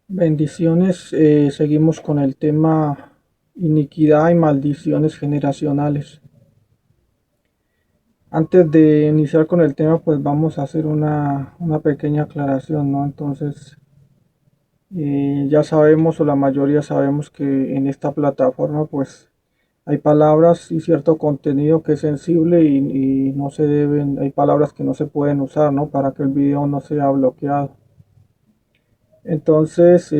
Bendiciones, seguimos con el tema iniquidad y maldiciones generacionales. Antes de iniciar con el tema, pues vamos a hacer una pequeña aclaración, ¿no? Entonces, ya sabemos, o la mayoría sabemos que en esta plataforma, pues hay palabras y cierto contenido que es sensible y no se deben, hay palabras que no se pueden usar, ¿no? Para que el video no sea bloqueado. Entonces,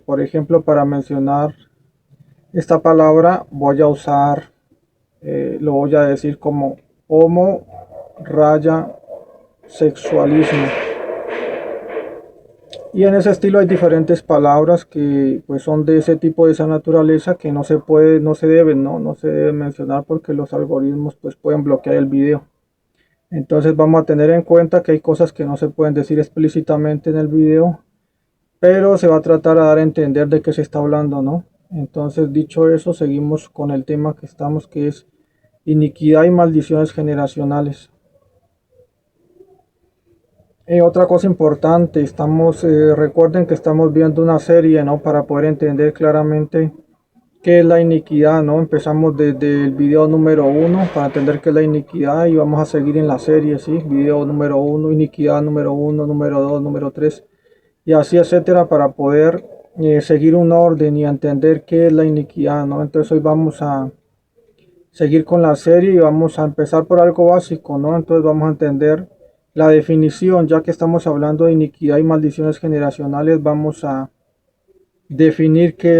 por ejemplo, para mencionar esta palabra voy a usar, lo voy a decir como homo raya sexualismo. Y en ese estilo hay diferentes palabras que pues son de ese tipo, de esa naturaleza, que no se puede, no se deben, no se deben mencionar porque los algoritmos pues pueden bloquear el video. Entonces vamos a tener en cuenta que hay cosas que no se pueden decir explícitamente en el video, pero se va a tratar a dar a entender de qué se está hablando, ¿no? Entonces, dicho eso, seguimos con el tema que estamos, que es iniquidad y maldiciones generacionales. Otra cosa importante, recuerden que estamos viendo una serie, ¿no? Para poder entender claramente qué es la iniquidad, ¿no? Empezamos desde el video número uno para entender qué es la iniquidad y vamos a seguir en la serie, ¿sí? Video número uno, iniquidad número uno, número dos, número tres y así, etcétera, para poder seguir un orden y entender qué es la iniquidad, ¿no? Entonces hoy vamos a seguir con la serie y vamos a empezar por algo básico, ¿no? Entonces vamos a entender la definición, ya que estamos hablando de iniquidad y maldiciones generacionales, vamos a definir qué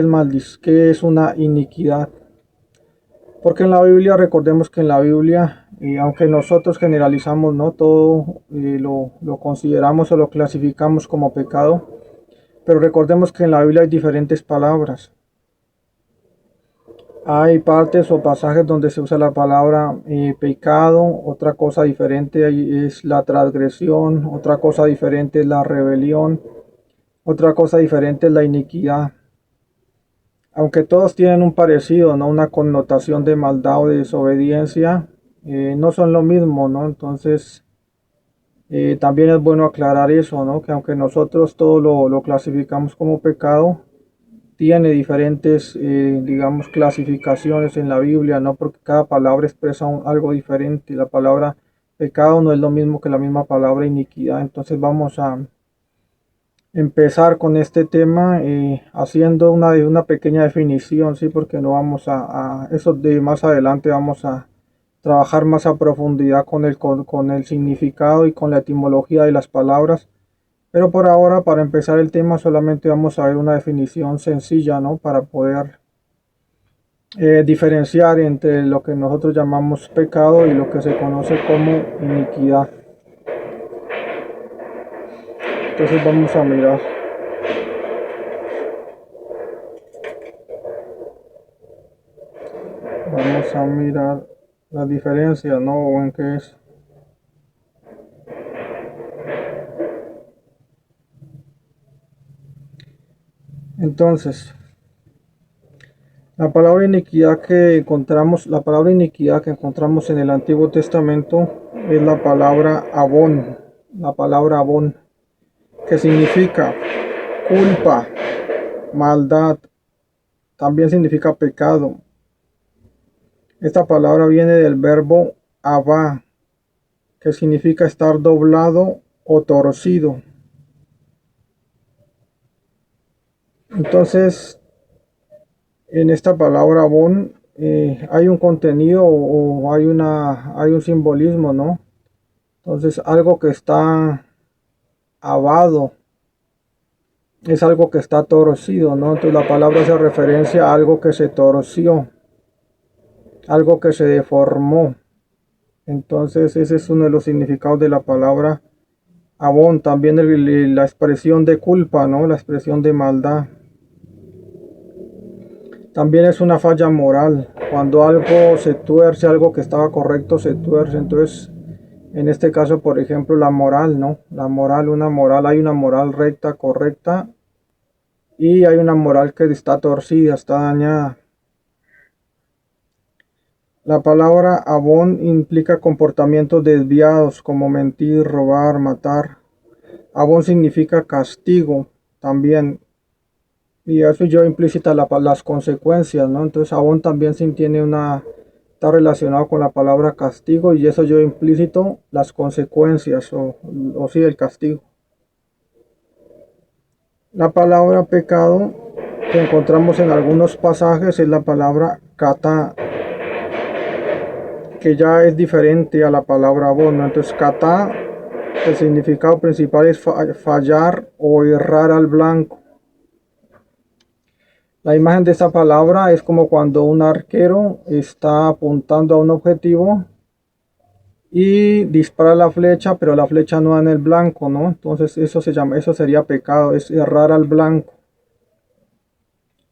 es una iniquidad. Porque en la Biblia, recordemos que en la Biblia, aunque nosotros generalizamos, ¿no? Todo lo consideramos o lo clasificamos como pecado, pero recordemos que en la Biblia hay diferentes palabras. Hay partes o pasajes donde se usa la palabra pecado, otra cosa diferente es la transgresión, otra cosa diferente es la rebelión, otra cosa diferente es la iniquidad. Aunque todos tienen un parecido, ¿no? Una connotación de maldad o de desobediencia, no son lo mismo, ¿no? Entonces, también es bueno aclarar eso, ¿no? Que aunque nosotros todo lo clasificamos como pecado, tiene diferentes, digamos, clasificaciones en la Biblia, ¿no? Porque cada palabra expresa algo diferente. La palabra pecado no es lo mismo que la misma palabra iniquidad. Entonces vamos a empezar con este tema haciendo una pequeña definición, ¿sí? Porque no vamos a eso de más adelante vamos a trabajar más a profundidad con el significado y con la etimología de las palabras. Pero por ahora, para empezar el tema, solamente vamos a ver una definición sencilla, ¿no? Para poder diferenciar entre lo que nosotros llamamos pecado y lo que se conoce como iniquidad. Entonces vamos a mirar. Vamos a mirar la diferencia, ¿no? O en qué es. Entonces, la palabra iniquidad que encontramos en el Antiguo Testamento es la palabra abón, que significa culpa, maldad, también significa pecado. Esta palabra viene del verbo abá, que significa estar doblado o torcido. Entonces, en esta palabra abón hay un contenido o hay un simbolismo, ¿no? Entonces, algo que está abado es algo que está torcido, ¿no? Entonces, la palabra hace referencia a algo que se torció, algo que se deformó. Entonces, ese es uno de los significados de la palabra abón. También la expresión de culpa, ¿no? La expresión de maldad. También es una falla moral. Cuando algo se tuerce, algo que estaba correcto se tuerce. Entonces, en este caso, por ejemplo, la moral, ¿no? Hay una moral recta, correcta, y hay una moral que está torcida, está dañada. La palabra abón implica comportamientos desviados como mentir, robar, matar. Abón significa castigo. también. Y eso lleva implícita las consecuencias, ¿no? Entonces Abón también sí tiene está relacionado con la palabra castigo y eso lleva implícito las consecuencias o sí, el castigo. La palabra pecado que encontramos en algunos pasajes es la palabra kata, que ya es diferente a la palabra Abón, ¿no? Entonces kata, el significado principal es fallar o errar al blanco. La imagen de esta palabra es como cuando un arquero está apuntando a un objetivo y dispara la flecha, pero la flecha no da en el blanco, ¿no? Entonces eso sería pecado, es errar al blanco.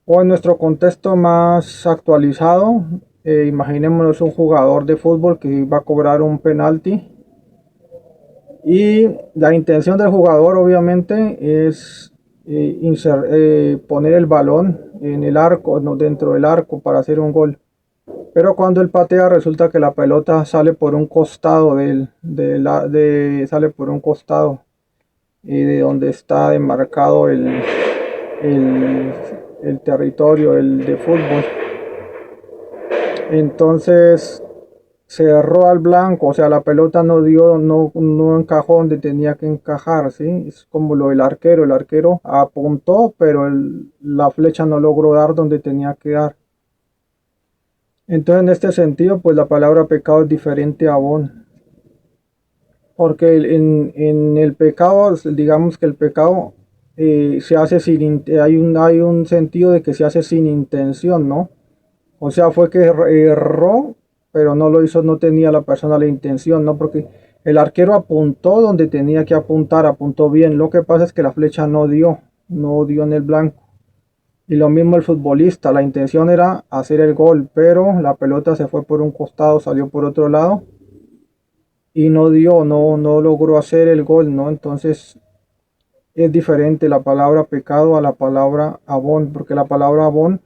O en nuestro contexto más actualizado, imaginémonos un jugador de fútbol que va a cobrar un penalti y la intención del jugador obviamente es poner el balón en el arco, no, dentro del arco para hacer un gol. Pero cuando él patea resulta que la pelota sale por un costado sale por un costado de donde está demarcado el, el territorio de fútbol. Entonces se erró al blanco, o sea, la pelota no encajó donde tenía que encajar, ¿sí? Es como lo del arquero, el arquero apuntó, pero la flecha no logró dar donde tenía que dar. Entonces, en este sentido, pues la palabra pecado es diferente a Abón, porque en el pecado, digamos que el pecado se hace hay un sentido de que se hace sin intención, ¿no? O sea, fue que erró, pero no lo hizo, no tenía la persona la intención, ¿no? Porque el arquero apuntó donde tenía que apuntar, apuntó bien. Lo que pasa es que la flecha no dio en el blanco. Y lo mismo el futbolista, la intención era hacer el gol, pero la pelota se fue por un costado, salió por otro lado y no logró hacer el gol, ¿no? Entonces es diferente la palabra pecado a la palabra abón, porque la palabra abón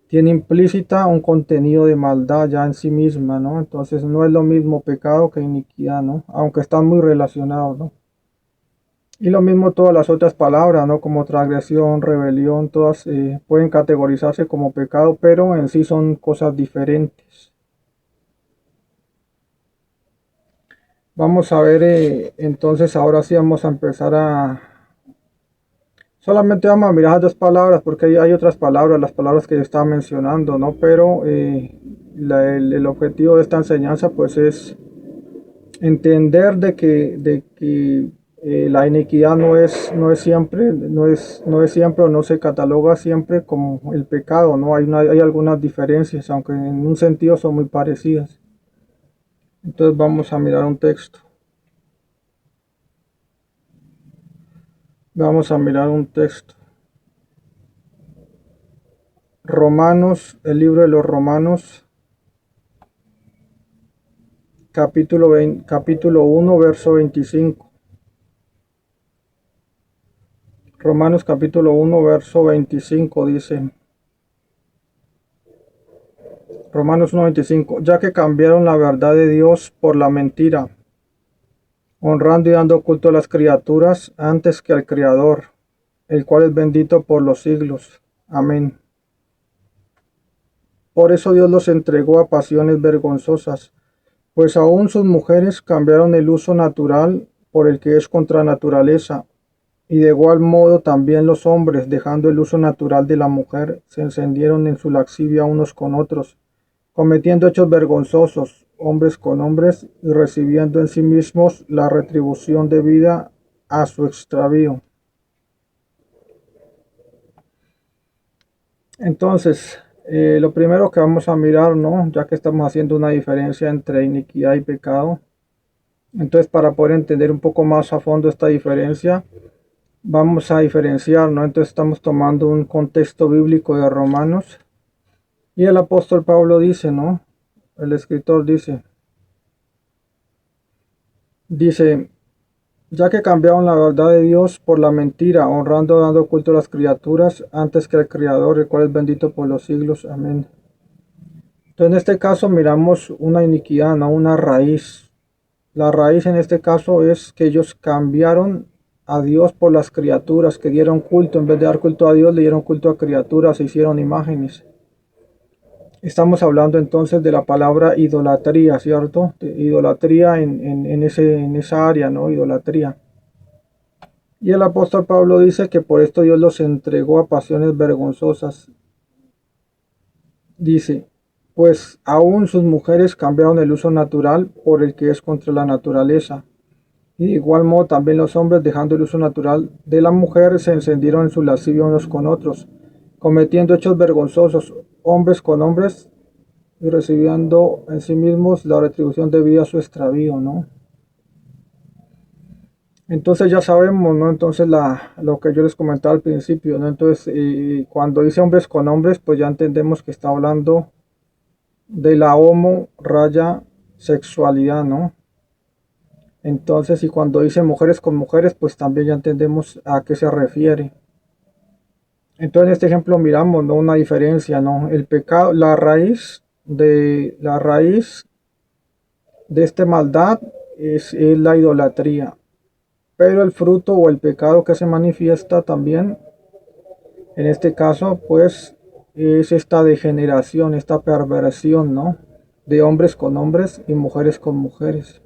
tiene implícita un contenido de maldad ya en sí misma, ¿no? Entonces no es lo mismo pecado que iniquidad, ¿no? Aunque están muy relacionados, ¿no? Y lo mismo todas las otras palabras, ¿no? Como transgresión, rebelión, todas pueden categorizarse como pecado, pero en sí son cosas diferentes. Vamos a ver, entonces ahora sí vamos a empezar solamente vamos a mirar las dos palabras, porque hay otras palabras, las palabras que yo estaba mencionando, ¿no? Pero el objetivo de esta enseñanza, pues, es entender de que la iniquidad no es siempre, no es siempre o no se cataloga siempre como el pecado, ¿no? Hay algunas diferencias, aunque en un sentido son muy parecidas. Entonces vamos a mirar un texto. Vamos a mirar un texto. Romanos, el libro de los Romanos, capítulo 1, verso 25. Romanos capítulo 1, verso 25 dice, Romanos 1, 25, ya que cambiaron la verdad de Dios por la mentira, honrando y dando culto a las criaturas antes que al Creador, el cual es bendito por los siglos. Amén. Por eso Dios los entregó a pasiones vergonzosas, pues aún sus mujeres cambiaron el uso natural por el que es contra naturaleza, y de igual modo también los hombres, dejando el uso natural de la mujer, se encendieron en su lascivia unos con otros, cometiendo hechos vergonzosos, hombres con hombres, y recibiendo en sí mismos la retribución debida a su extravío. Entonces, lo primero que vamos a mirar, ¿no? Ya que estamos haciendo una diferencia entre iniquidad y pecado, entonces para poder entender un poco más a fondo esta diferencia, vamos a diferenciar, ¿no? Entonces estamos tomando un contexto bíblico de Romanos y el apóstol Pablo dice, ¿no? El escritor dice, ya que cambiaron la verdad de Dios por la mentira, honrando, dando culto a las criaturas antes que al Creador, el cual es bendito por los siglos. Amén. Entonces en este caso miramos una iniquidad, no una raíz. La raíz en este caso es que ellos cambiaron a Dios por las criaturas, que dieron culto, en vez de dar culto a Dios, le dieron culto a criaturas, se hicieron imágenes. Estamos hablando entonces de la palabra idolatría, ¿cierto? De idolatría en esa área, ¿no? Idolatría. Y el apóstol Pablo dice que por esto Dios los entregó a pasiones vergonzosas. Dice, pues aún sus mujeres cambiaron el uso natural por el que es contra la naturaleza. Y de igual modo también los hombres, dejando el uso natural de la mujer, se encendieron en su lascivia unos con otros, cometiendo hechos vergonzosos, hombres con hombres, y recibiendo en sí mismos la retribución debida a su extravío, ¿no? Entonces ya sabemos, ¿no? Entonces lo que yo les comentaba al principio, ¿no? Entonces cuando dice hombres con hombres, pues ya entendemos que está hablando de la sexualidad, ¿no? Entonces, y cuando dice mujeres con mujeres, pues también ya entendemos a qué se refiere. Entonces, en este ejemplo miramos, ¿no? Una diferencia, ¿no? El pecado, la raíz de esta maldad es la idolatría. Pero el fruto o el pecado que se manifiesta también, en este caso, pues es esta degeneración, esta perversión, ¿no? De hombres con hombres y mujeres con mujeres.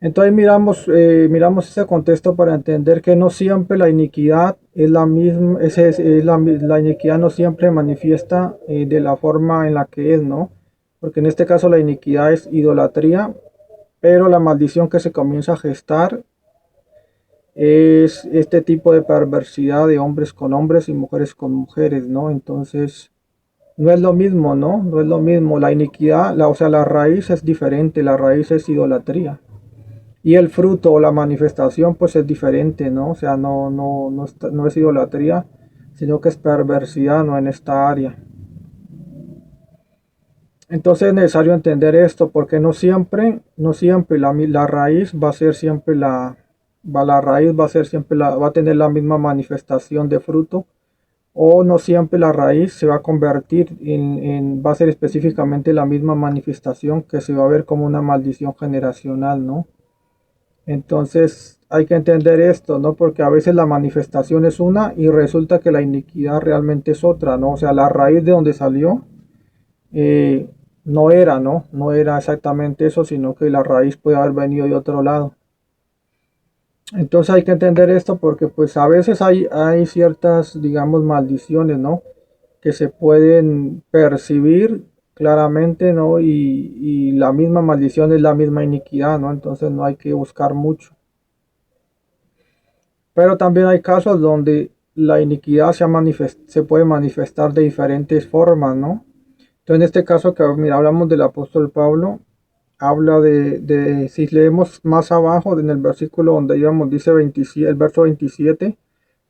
Entonces miramos ese contexto para entender que no siempre la iniquidad es la misma, la iniquidad no siempre manifiesta de la forma en la que es, ¿no? Porque en este caso la iniquidad es idolatría, pero la maldición que se comienza a gestar es este tipo de perversidad de hombres con hombres y mujeres con mujeres, ¿no? Entonces, no es lo mismo, ¿no? No es lo mismo. La iniquidad, o sea, la raíz es diferente, la raíz es idolatría. Y el fruto o la manifestación, pues es diferente, ¿no? O sea, no es idolatría, sino que es perversidad, ¿no? En esta área. Entonces es necesario entender esto, porque no siempre la raíz va a ser siempre la raíz va a ser siempre va a tener la misma manifestación de fruto, o no siempre la raíz se va a convertir va a ser específicamente la misma manifestación que se va a ver como una maldición generacional, ¿no? Entonces hay que entender esto, ¿no? Porque a veces la manifestación es una y resulta que la iniquidad realmente es otra, ¿no? O sea, la raíz de donde salió eh, no era, ¿no? No era exactamente eso, sino que la raíz puede haber venido de otro lado. Entonces hay que entender esto porque pues a veces hay ciertas, digamos, maldiciones, ¿no? Que se pueden percibir claramente, ¿no? Y la misma maldición es la misma iniquidad, ¿no? Entonces no hay que buscar mucho. Pero también hay casos donde la iniquidad se puede manifestar de diferentes formas, ¿no? Entonces, en este caso que mira, hablamos del apóstol Pablo, habla si leemos más abajo en el versículo donde íbamos, dice 27, el verso 27,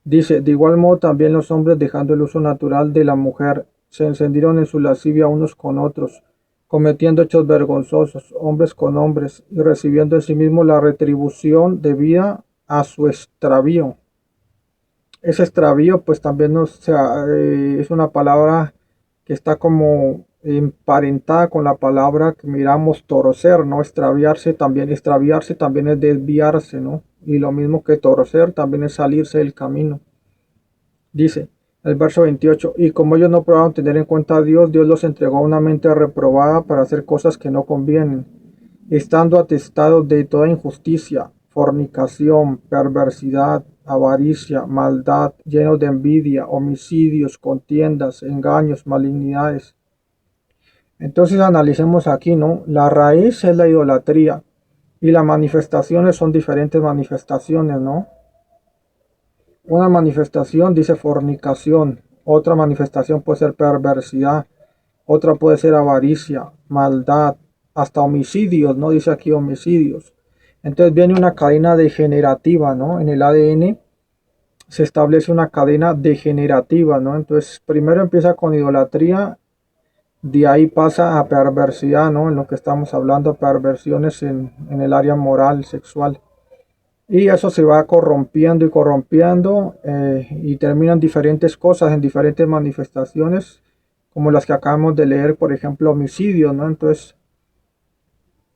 dice, de igual modo también los hombres dejando el uso natural de la mujer, se encendieron en su lascivia unos con otros, cometiendo hechos vergonzosos, hombres con hombres, y recibiendo en sí mismo la retribución debida a su extravío. Ese extravío, pues también es una palabra que está como emparentada con la palabra que miramos torcer, ¿no? Extraviarse también es desviarse, ¿no? Y lo mismo que torcer también es salirse del camino. Dice el verso 28, y como ellos no probaron tener en cuenta a Dios, Dios los entregó a una mente reprobada para hacer cosas que no convienen, estando atestados de toda injusticia, fornicación, perversidad, avaricia, maldad, llenos de envidia, homicidios, contiendas, engaños, malignidades. Entonces analicemos aquí, ¿no? La raíz es la idolatría y las manifestaciones son diferentes manifestaciones, ¿no? Una manifestación dice fornicación, otra manifestación puede ser perversidad, otra puede ser avaricia, maldad, hasta homicidios, ¿no? Dice aquí homicidios. Entonces viene una cadena degenerativa, ¿no? En el ADN se establece una cadena degenerativa, ¿no? Entonces primero empieza con idolatría, de ahí pasa a perversidad, ¿no? En lo que estamos hablando, perversiones en el área moral, sexual. Y eso se va corrompiendo y corrompiendo y terminan diferentes cosas en diferentes manifestaciones, como las que acabamos de leer, por ejemplo, homicidio, ¿no? Entonces,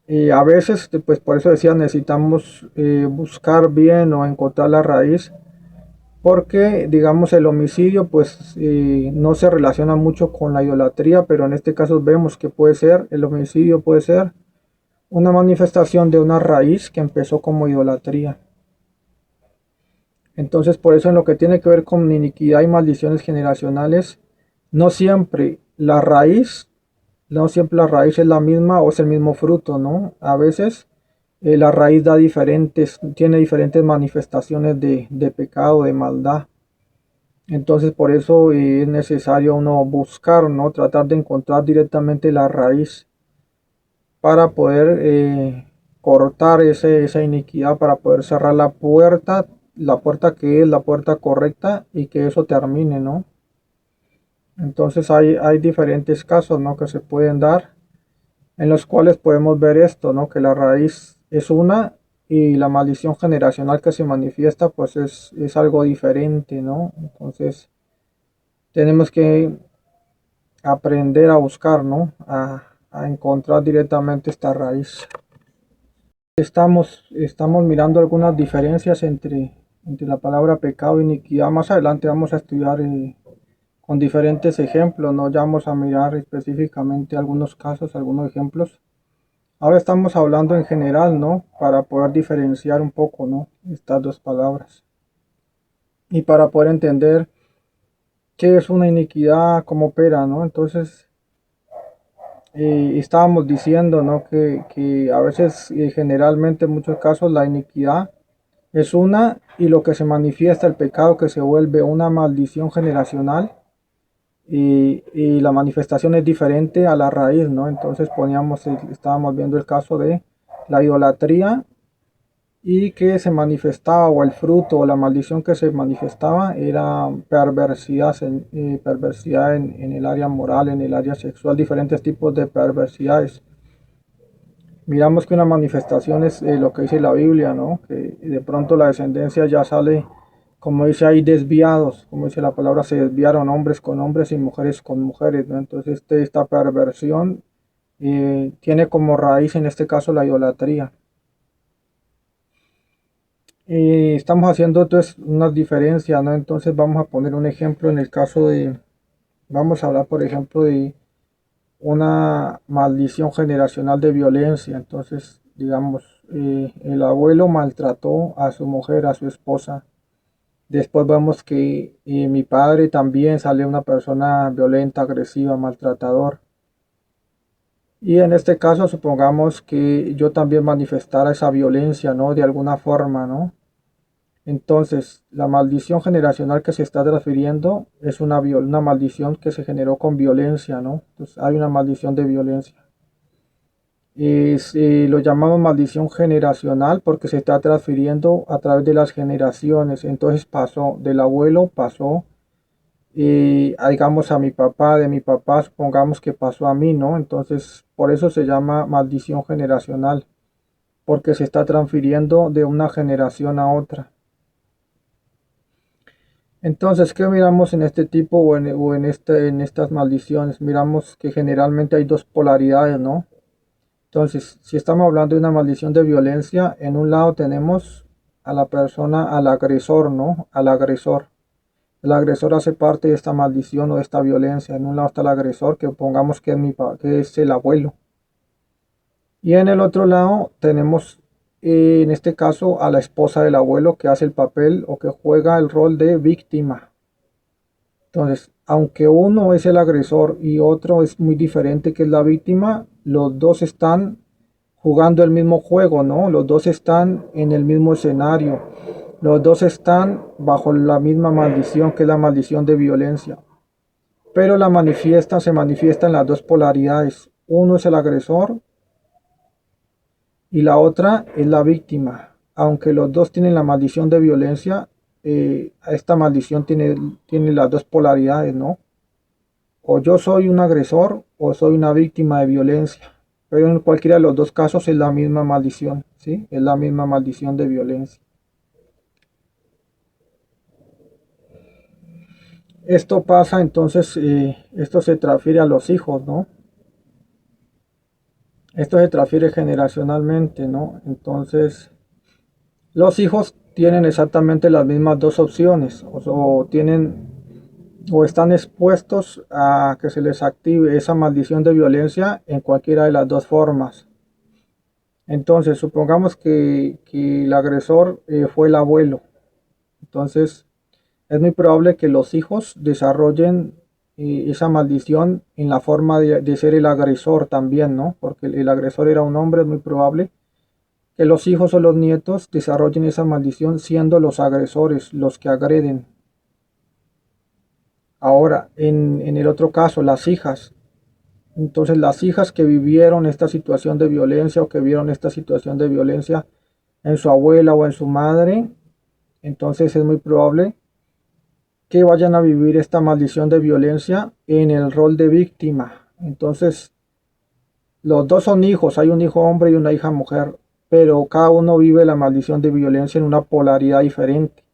A veces, pues por eso decía, necesitamos buscar bien o encontrar la raíz, porque digamos el homicidio pues no se relaciona mucho con la idolatría, pero en este caso vemos que puede ser, el homicidio puede ser una manifestación de una raíz que empezó como idolatría. Entonces, por eso en lo que tiene que ver con iniquidad y maldiciones generacionales, no siempre la raíz, no siempre la raíz es la misma o es el mismo fruto, ¿no? A veces la raíz da diferentes, tiene diferentes manifestaciones de pecado, de maldad. Entonces, por eso es necesario uno buscar, ¿no? Tratar de encontrar directamente la raíz para poder cortar esa iniquidad, para poder cerrar la puerta que es la puerta correcta y que eso termine, ¿no? Entonces hay diferentes casos, ¿no? Que se pueden dar en los cuales podemos ver esto, ¿no? Que la raíz es una y la maldición generacional que se manifiesta pues es algo diferente, ¿no? Entonces tenemos que aprender a buscar, ¿no? A encontrar directamente esta raíz. Estamos mirando algunas diferencias entre la palabra pecado e iniquidad. Más adelante vamos a estudiar con diferentes ejemplos, ¿no? Ya vamos a mirar específicamente algunos casos, algunos ejemplos. Ahora estamos hablando en general, ¿no? Para poder diferenciar un poco, ¿no? Estas dos palabras. Y para poder entender qué es una iniquidad, cómo opera, ¿no? Entonces, estábamos diciendo, ¿no? Que a veces, generalmente, en muchos casos, la iniquidad es una y lo que se manifiesta, el pecado que se vuelve una maldición generacional y la manifestación es diferente a la raíz, ¿no? Entonces estábamos viendo el caso de la idolatría y que se manifestaba o el fruto o la maldición que se manifestaba era perversidad, perversidad en el área moral, en el área sexual, diferentes tipos de perversidades. Miramos que una manifestación es lo que dice la Biblia, ¿no? Que de pronto la descendencia ya sale, como dice ahí, desviados, como dice la palabra, se desviaron hombres con hombres y mujeres con mujeres, ¿no? Entonces esta perversión tiene como raíz en este caso la idolatría. Estamos haciendo entonces unas diferencias, ¿no? Entonces vamos a poner un ejemplo en el caso vamos a hablar por ejemplo de una maldición generacional de violencia. Entonces, digamos, el abuelo maltrató a su mujer, a su esposa. Después vemos que mi padre también sale una persona violenta, agresiva, maltratador. Y en este caso, supongamos que yo también manifestara esa violencia, ¿no? De alguna forma, ¿no? Entonces, la maldición generacional que se está transfiriendo es una maldición que se generó con violencia, ¿no? Entonces, hay una maldición de violencia. Lo llamamos maldición generacional porque se está transfiriendo a través de las generaciones. Entonces pasó del abuelo, pasó, digamos, a mi papá, de mi papá, supongamos que pasó a mí, ¿no? Entonces, por eso se llama maldición generacional, porque se está transfiriendo de una generación a otra. Entonces, ¿qué miramos en este tipo en estas maldiciones? Miramos que generalmente hay dos polaridades, ¿no? Entonces, si estamos hablando de una maldición de violencia, en un lado tenemos a la persona, al agresor, ¿no? Al agresor. El agresor hace parte de esta maldición o de esta violencia. En un lado está el agresor, que pongamos que que es el abuelo. Y en el otro lado tenemos, en este caso, a la esposa del abuelo que hace el papel o que juega el rol de víctima. Entonces, aunque uno es el agresor y otro es muy diferente que es la víctima, los dos están jugando el mismo juego, ¿no? Los dos están en el mismo escenario. Los dos están bajo la misma maldición, que es la maldición de violencia. Pero se manifiesta en las dos polaridades. Uno es el agresor y la otra es la víctima. Aunque los dos tienen la maldición de violencia, esta maldición tiene las dos polaridades, ¿no? O yo soy un agresor o soy una víctima de violencia. Pero en cualquiera de los dos casos es la misma maldición, ¿sí? Es la misma maldición de violencia. Esto pasa entonces, esto se transfiere a los hijos, ¿no? Esto se transfiere generacionalmente, ¿no? Entonces, los hijos tienen exactamente las mismas dos opciones, o tienen o están expuestos a que se les active esa maldición de violencia en cualquiera de las dos formas. Entonces, supongamos que el agresor fue el abuelo. Entonces, es muy probable que los hijos desarrollen esa maldición en la forma de ser el agresor también, ¿no? Porque el agresor era un hombre, es muy probable que los hijos o los nietos desarrollen esa maldición siendo los agresores, los que agreden. Ahora, en el otro caso, las hijas. Entonces, las hijas que vivieron esta situación de violencia o que vieron esta situación de violencia en su abuela o en su madre, entonces es muy probable que vayan a vivir esta maldición de violencia en el rol de víctima. Entonces, los dos son hijos, hay un hijo hombre y una hija mujer, pero cada uno vive la maldición de violencia en una polaridad diferente.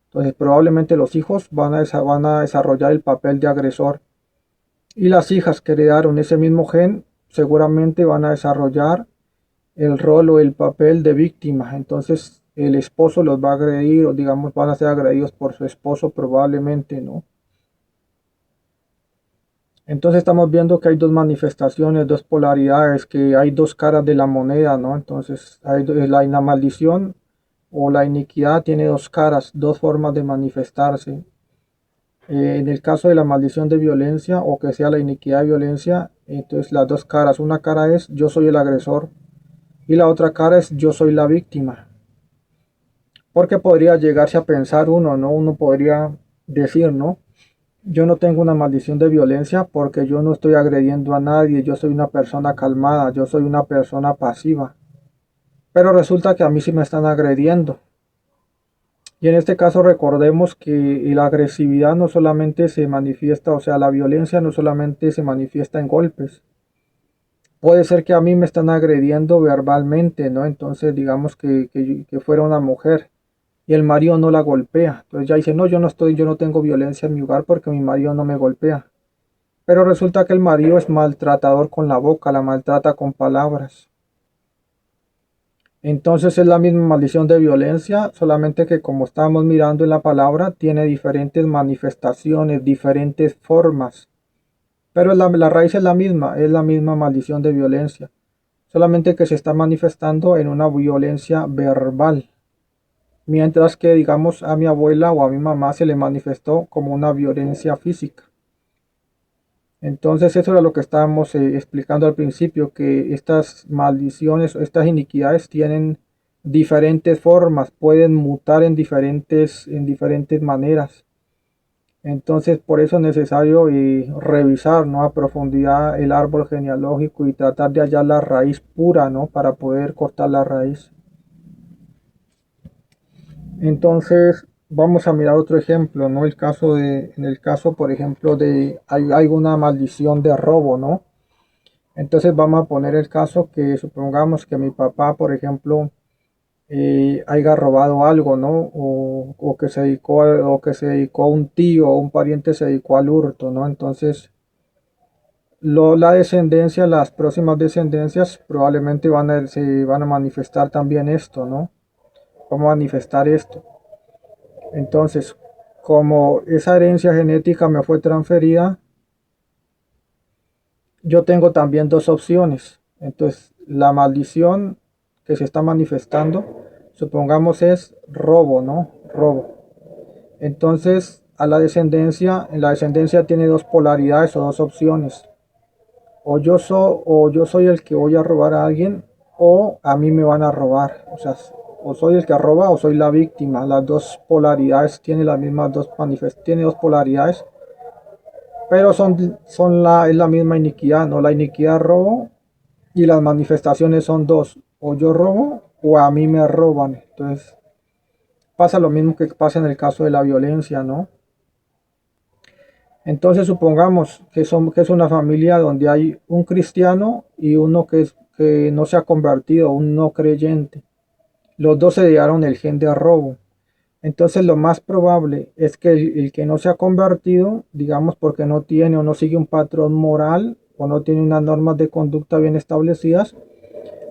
Entonces, probablemente los hijos van a desarrollar el papel de agresor y las hijas que heredaron ese mismo gen seguramente van a desarrollar el rol o el papel de víctima. Entonces, el esposo los va a agredir o digamos van a ser agredidos por su esposo probablemente, ¿no? Entonces estamos viendo que hay dos manifestaciones, dos polaridades, que hay dos caras de la moneda, ¿no? Entonces la maldición o la iniquidad tiene dos caras, dos formas de manifestarse. En el caso de la maldición de violencia o que sea la iniquidad de violencia, entonces las dos caras, una cara es yo soy el agresor y la otra cara es yo soy la víctima. Porque podría llegarse a pensar uno, ¿no? Uno podría decir, ¿no? Yo no tengo una maldición de violencia porque yo no estoy agrediendo a nadie, yo soy una persona calmada, yo soy una persona pasiva. Pero resulta que a mí sí me están agrediendo. Y en este caso recordemos que la agresividad no solamente se manifiesta, o sea, la violencia no solamente se manifiesta en golpes. Puede ser que a mí me están agrediendo verbalmente, ¿no? Entonces digamos que fuera una mujer y el marido no la golpea. Entonces ya dice, no, yo no tengo violencia en mi hogar porque mi marido no me golpea. Pero resulta que el marido es maltratador con la boca, la maltrata con palabras. Entonces es la misma maldición de violencia, solamente que como estamos mirando en la palabra, tiene diferentes manifestaciones, diferentes formas. Pero la raíz es la misma maldición de violencia, solamente que se está manifestando en una violencia verbal. Mientras que, digamos, a mi abuela o a mi mamá se le manifestó como una violencia física. Entonces eso era lo que estábamos explicando al principio, que estas maldiciones, estas iniquidades tienen diferentes formas, pueden mutar en diferentes maneras. Entonces por eso es necesario revisar, ¿no? A profundidad el árbol genealógico y tratar de hallar la raíz pura, ¿no? Para poder cortar la raíz. Entonces, vamos a mirar otro ejemplo, ¿no? En el caso, por ejemplo, de hay alguna maldición de robo, ¿no? Entonces vamos a poner el caso que supongamos que mi papá, por ejemplo, haya robado algo, ¿no? O que se dedicó o que se dedicó a un tío o un pariente se dedicó al hurto, ¿no? Entonces, la descendencia, las próximas descendencias probablemente se van a manifestar también esto, ¿no? Vamos a manifestar esto. Entonces, como esa herencia genética me fue transferida, yo tengo también dos opciones. Entonces, la maldición que se está manifestando, supongamos es robo, ¿no? Robo. Entonces, en la descendencia tiene dos polaridades o dos opciones. O yo soy el que voy a robar a alguien, o a mí me van a robar. O sea, o soy el que roba o soy la víctima. Las dos polaridades tienen las mismas tiene dos polaridades, pero es la misma iniquidad, ¿no? La iniquidad robo y las manifestaciones son dos. O yo robo o a mí me roban. Entonces, pasa lo mismo que pasa en el caso de la violencia, ¿no? Entonces supongamos que es una familia donde hay un cristiano y uno que no se ha convertido, un no creyente. Los dos se dieron el gen de robo. Entonces lo más probable es que el que no se ha convertido, digamos porque no tiene o no sigue un patrón moral o no tiene unas normas de conducta bien establecidas,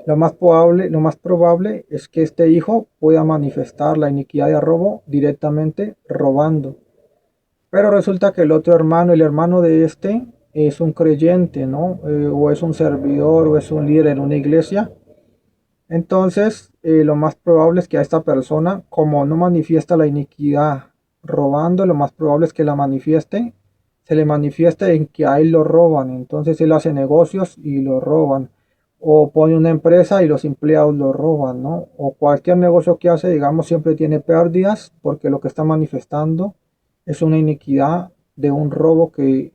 lo más probable es que este hijo pueda manifestar la iniquidad de robo directamente robando. Pero resulta que el otro hermano, el hermano de este, es un creyente, ¿no? O es un servidor o es un líder en una iglesia. Entonces, lo más probable es que a esta persona, como no manifiesta la iniquidad robando, lo más probable es que la manifieste, se le manifieste en que a él lo roban. Entonces él hace negocios y lo roban. O pone una empresa y los empleados lo roban, ¿no? O cualquier negocio que hace, digamos, siempre tiene pérdidas porque lo que está manifestando es una iniquidad de un robo que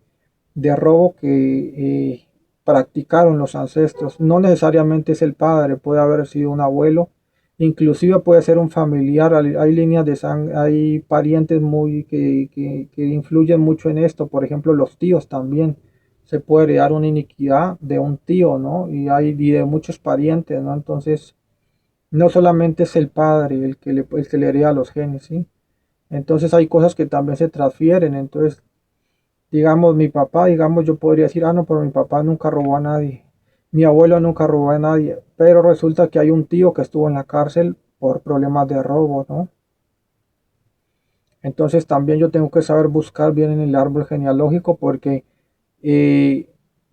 practicaron los ancestros. No necesariamente es el padre, puede haber sido un abuelo, inclusive puede ser un familiar. Hay líneas de sangre, hay parientes que influyen mucho en esto. Por ejemplo, los tíos también. Se puede heredar una iniquidad de un tío, ¿no? Y de muchos parientes, ¿no? Entonces, no solamente es el padre el que le hereda los genes, ¿sí? Entonces hay cosas que también se transfieren. Entonces, digamos, mi papá, digamos, yo podría decir, ah, no, pero mi papá nunca robó a nadie. Mi abuelo nunca robó a nadie. Pero resulta que hay un tío que estuvo en la cárcel por problemas de robo, ¿no? Entonces también yo tengo que saber buscar bien en el árbol genealógico porque eh,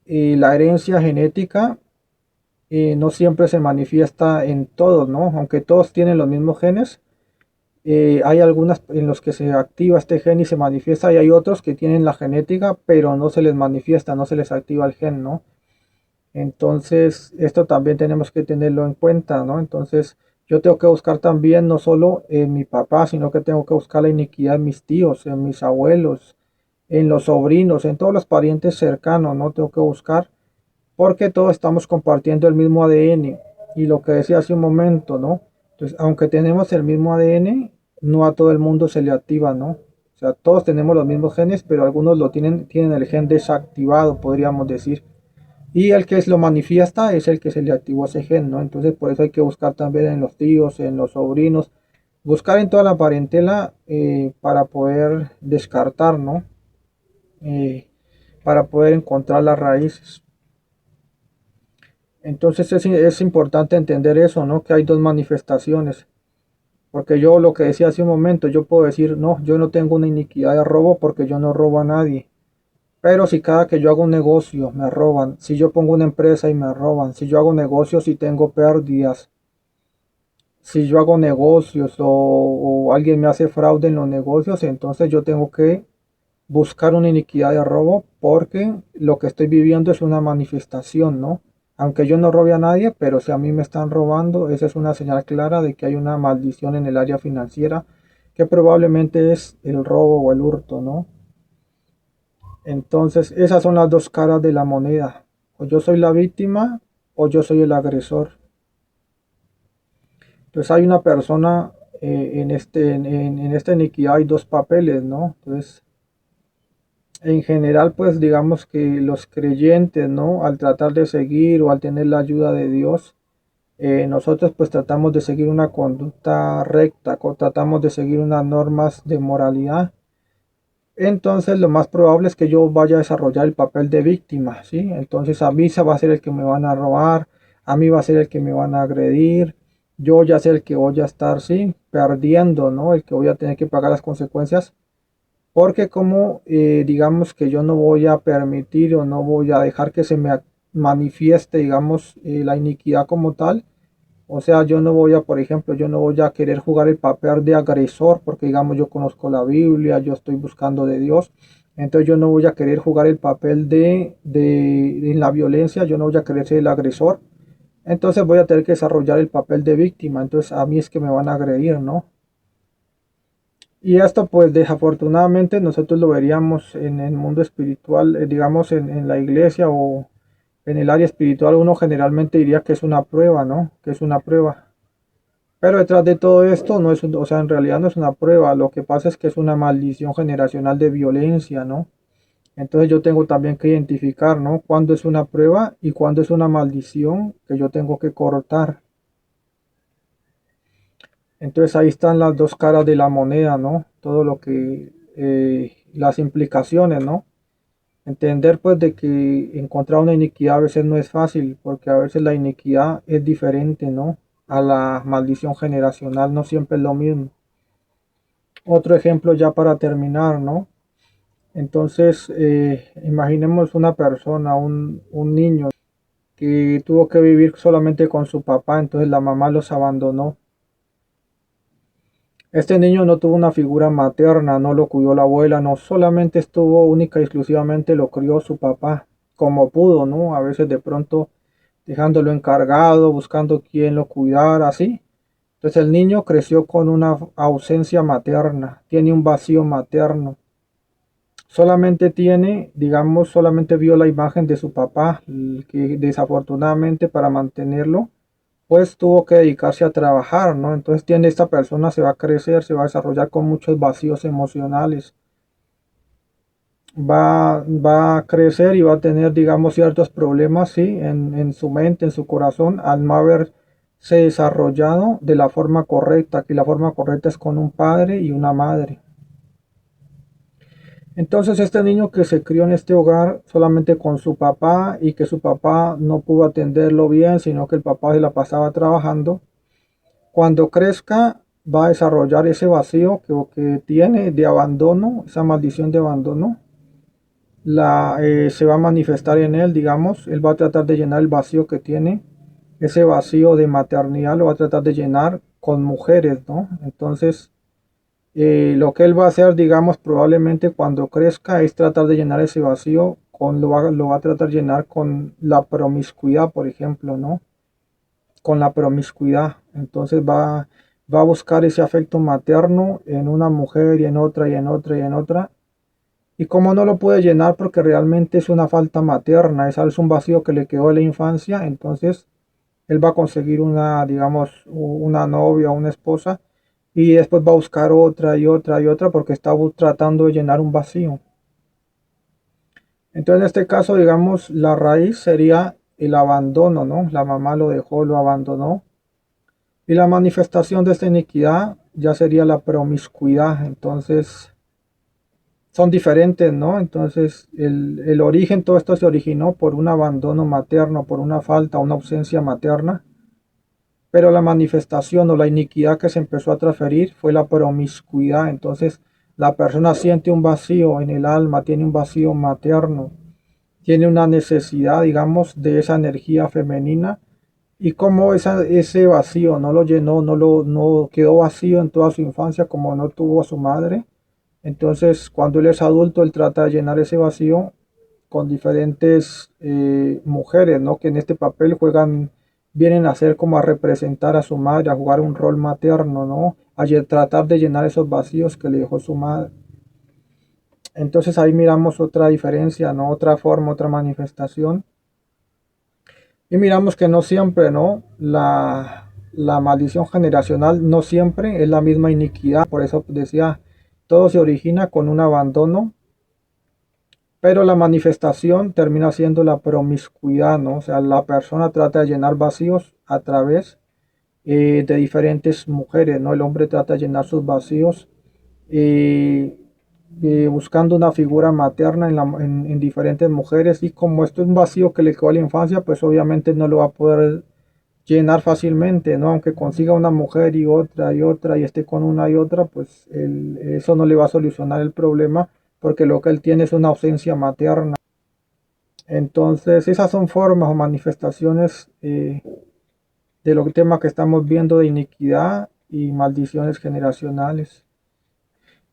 la herencia genética no siempre se manifiesta en todos, ¿no? Aunque todos tienen los mismos genes, hay algunas en los que se activa este gen y se manifiesta y hay otros que tienen la genética pero no se les manifiesta, no se les activa el gen, ¿no? Entonces esto también tenemos que tenerlo en cuenta, ¿no? Entonces yo tengo que buscar también no solo en mi papá, sino que tengo que buscar la iniquidad en mis tíos, en mis abuelos, en los sobrinos, en todos los parientes cercanos, ¿no? Tengo que buscar porque todos estamos compartiendo el mismo ADN y lo que decía hace un momento, ¿no? Entonces, aunque tenemos el mismo ADN, no a todo el mundo se le activa, ¿no? O sea, todos tenemos los mismos genes, pero algunos tienen el gen desactivado, podríamos decir. Y el que lo manifiesta es el que se le activó ese gen, ¿no? Entonces, por eso hay que buscar también en los tíos, en los sobrinos, buscar en toda la parentela para poder descartar, ¿no? Eh, para poder encontrar las raíces. Entonces es importante entender eso, ¿no? Que hay dos manifestaciones. Porque yo lo que decía hace un momento, yo puedo decir, no, yo no tengo una iniquidad de robo porque yo no robo a nadie. Pero si cada que yo hago un negocio me roban, si yo pongo una empresa y me roban, si yo hago negocios y tengo pérdidas, si yo hago negocios o alguien me hace fraude en los negocios, entonces yo tengo que buscar una iniquidad de robo porque lo que estoy viviendo es una manifestación, ¿no? Aunque yo no robe a nadie, pero si a mí me están robando, esa es una señal clara de que hay una maldición en el área financiera, que probablemente es el robo o el hurto, ¿no? Entonces, esas son las dos caras de la moneda. O yo soy la víctima o yo soy el agresor. Entonces hay una persona en esta iniquidad hay dos papeles, ¿no? Entonces, en general, pues digamos que los creyentes, ¿no? Al tratar de seguir o al tener la ayuda de Dios, nosotros pues tratamos de seguir una conducta recta, tratamos de seguir unas normas de moralidad. Entonces lo más probable es que yo vaya a desarrollar el papel de víctima, ¿sí? Entonces a mí se va a ser el que me van a robar, a mí va a ser el que me van a agredir, yo ya sé el que voy a estar, ¿sí? Perdiendo, ¿no? El que voy a tener que pagar las consecuencias porque como digamos que yo no voy a permitir o no voy a dejar que se me manifieste, digamos, la iniquidad como tal. O sea, yo no voy a, por ejemplo, yo no voy a querer jugar el papel de agresor porque, digamos, yo conozco la Biblia, yo estoy buscando de Dios. Entonces yo no voy a querer jugar el papel en la violencia, yo no voy a querer ser el agresor. Entonces voy a tener que desarrollar el papel de víctima. Entonces a mí es que me van a agredir, ¿no? Y esto pues desafortunadamente nosotros lo veríamos en el mundo espiritual, digamos en la iglesia o en el área espiritual uno generalmente diría que es una prueba, ¿no? Que es una prueba. Pero detrás de todo esto no es, o sea, en realidad no es una prueba, lo que pasa es que es una maldición generacional de violencia, ¿no? Entonces yo tengo también que identificar, ¿no? Cuándo es una prueba y cuándo es una maldición que yo tengo que cortar. Entonces ahí están las dos caras de la moneda, ¿no? Todo lo que, las implicaciones, ¿no? Entender pues de que encontrar una iniquidad a veces no es fácil, porque a veces la iniquidad es diferente, ¿no? A la maldición generacional, no siempre es lo mismo. Otro ejemplo ya para terminar, ¿no? Entonces, imaginemos una persona, un niño que tuvo que vivir solamente con su papá, entonces la mamá los abandonó. Este niño no tuvo una figura materna, no lo cuidó la abuela, no solamente estuvo única y exclusivamente lo crió su papá, como pudo, ¿no? A veces de pronto dejándolo encargado, buscando quien lo cuidara, así. Entonces el niño creció con una ausencia materna, tiene un vacío materno. Solamente tiene, digamos, solamente vio la imagen de su papá, que desafortunadamente para mantenerlo pues tuvo que dedicarse a trabajar, ¿no? Entonces tiene esta persona, se va a crecer, se va a desarrollar con muchos vacíos emocionales, va a crecer y va a tener, digamos, ciertos problemas, sí, en su mente, en su corazón, al no haberse desarrollado de la forma correcta, que la forma correcta es con un padre y una madre. Entonces este niño que se crió en este hogar solamente con su papá y que su papá no pudo atenderlo bien, sino que el papá se la pasaba trabajando, cuando crezca va a desarrollar ese vacío que tiene de abandono, esa maldición de abandono, se va a manifestar en él, digamos, él va a tratar de llenar el vacío que tiene, ese vacío de maternidad lo va a tratar de llenar con mujeres, ¿no? Entonces, lo que él va a hacer, digamos, probablemente cuando crezca es tratar de llenar ese vacío, lo va a tratar de llenar con la promiscuidad, por ejemplo, ¿no? Con la promiscuidad. Entonces va a buscar ese afecto materno en una mujer y en otra y en otra y en otra. Y como no lo puede llenar porque realmente es una falta materna, es un vacío que le quedó de la infancia, entonces él va a conseguir una, digamos, una novia o una esposa y después va a buscar otra y otra y otra porque está tratando de llenar un vacío. Entonces en este caso, digamos, la raíz sería el abandono, ¿no? La mamá lo dejó, lo abandonó. Y la manifestación de esta iniquidad ya sería la promiscuidad. Entonces, son diferentes, ¿no? Entonces, el origen, todo esto se originó por un abandono materno, por una falta, una ausencia materna. Pero la manifestación o la iniquidad que se empezó a transferir fue la promiscuidad. Entonces, la persona siente un vacío en el alma, tiene un vacío materno, tiene una necesidad, digamos, de esa energía femenina y como ese vacío no lo llenó, no quedó vacío en toda su infancia como no tuvo a su madre. Entonces, cuando él es adulto, él trata de llenar ese vacío con diferentes mujeres, ¿no? Que en este papel vienen a ser como a representar a su madre, a jugar un rol materno, ¿no? Tratar de llenar esos vacíos que le dejó su madre. Entonces ahí miramos otra diferencia, ¿no? Otra forma, otra manifestación. Y miramos que no siempre, ¿no? La maldición generacional no siempre es la misma iniquidad. Por eso decía, todo se origina con un abandono, pero la manifestación termina siendo la promiscuidad, ¿no? O sea, la persona trata de llenar vacíos a través de diferentes mujeres, ¿no? El hombre trata de llenar sus vacíos eh, buscando una figura materna en diferentes mujeres y como esto es un vacío que le quedó a la infancia, pues obviamente no lo va a poder llenar fácilmente, ¿no? Aunque consiga una mujer y otra y esté con una y otra, pues eso no le va a solucionar el problema porque lo que él tiene es una ausencia materna. Entonces, esas son formas o manifestaciones de lo tema que estamos viendo de iniquidad y maldiciones generacionales.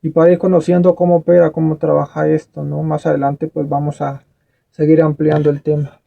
Y para ir conociendo cómo opera, cómo trabaja esto, ¿no? Más adelante pues vamos a seguir ampliando el tema.